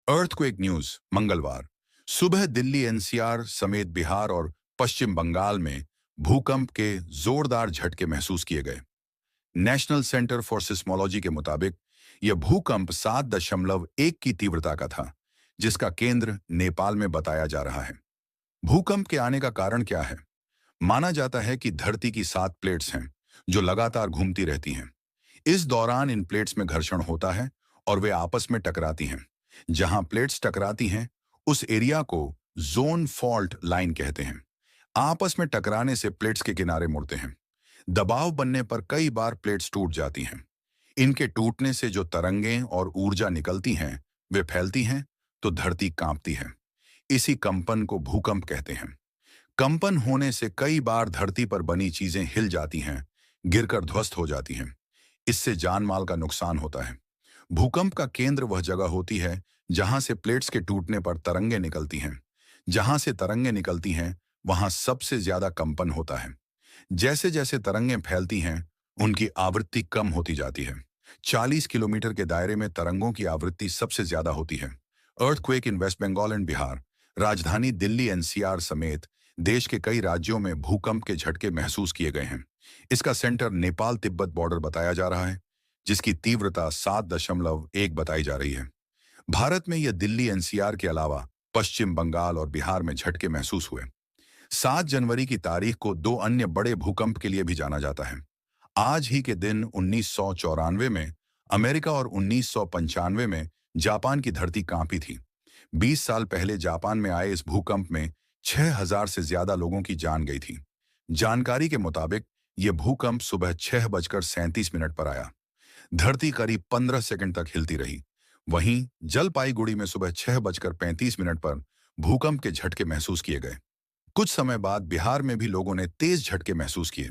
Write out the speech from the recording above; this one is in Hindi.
अर्थक्वेक न्यूज मंगलवार सुबह दिल्ली एनसीआर समेत बिहार और पश्चिम बंगाल में भूकंप के जोरदार झटके महसूस किए गए। नेशनल सेंटर फॉर सिस्मोलॉजी के मुताबिक यह भूकंप 7.1 की तीव्रता का था, जिसका केंद्र नेपाल में बताया जा रहा है। भूकंप के आने का कारण क्या है? माना जाता है कि धरती की 7 प्लेट्स हैं जो लगातार घूमती रहती हैं। इस दौरान इन प्लेट्स में घर्षण होता है और वे आपस में टकराती हैं। जहां प्लेट्स टकराती हैं, उस एरिया को जोन फॉल्ट लाइन कहते हैं। आपस में टकराने से प्लेट्स के किनारे मुड़ते हैं। दबाव बनने पर कई बार प्लेट्स टूट जाती हैं। इनके टूटने से जो तरंगें और ऊर्जा निकलती हैं, वे फैलती हैं तो धरती कांपती है। इसी कंपन को भूकंप कहते हैं। कंपन होने से कई बार धरती पर बनी चीजें हिल जाती हैं, गिरकर ध्वस्त हो जाती हैं। इससे जान माल का नुकसान होता है। भूकंप का केंद्र वह जगह होती है जहां से प्लेट्स के टूटने पर तरंगें निकलती हैं। जहां से तरंगें निकलती हैं, वहां सबसे ज्यादा कंपन होता है। जैसे जैसे तरंगें फैलती हैं, उनकी आवृत्ति कम होती जाती है। 40 किलोमीटर के दायरे में तरंगों की आवृत्ति सबसे ज्यादा होती है। Earthquake in West Bengal and Bihar, राजधानी दिल्ली एनसीआर समेत देश के कई राज्यों में भूकंप के झटके महसूस किए गए हैं। इसका सेंटर नेपाल तिब्बत बॉर्डर बताया जा रहा है, जिसकी तीव्रता 7.1 बताई जा रही है। भारत में यह दिल्ली एनसीआर के अलावा पश्चिम बंगाल और बिहार में झटके महसूस हुए। 7 जनवरी की तारीख को 2 अन्य बड़े भूकंप के लिए भी जाना जाता है। आज ही के दिन 1994 में अमेरिका और 1995 में जापान की धरती कांपी थी। 20 साल पहले जापान में आए इस भूकंप में 6,000 से ज्यादा लोगों की जान गई थी। जानकारी के मुताबिक यह भूकंप सुबह 6:37 पर आया। धरती करीब 15 सेकंड तक हिलती रही। वहीं जलपाईगुड़ी में सुबह 6:35 पर भूकंप के झटके महसूस किए गए। कुछ समय बाद बिहार में भी लोगों ने तेज झटके महसूस किए।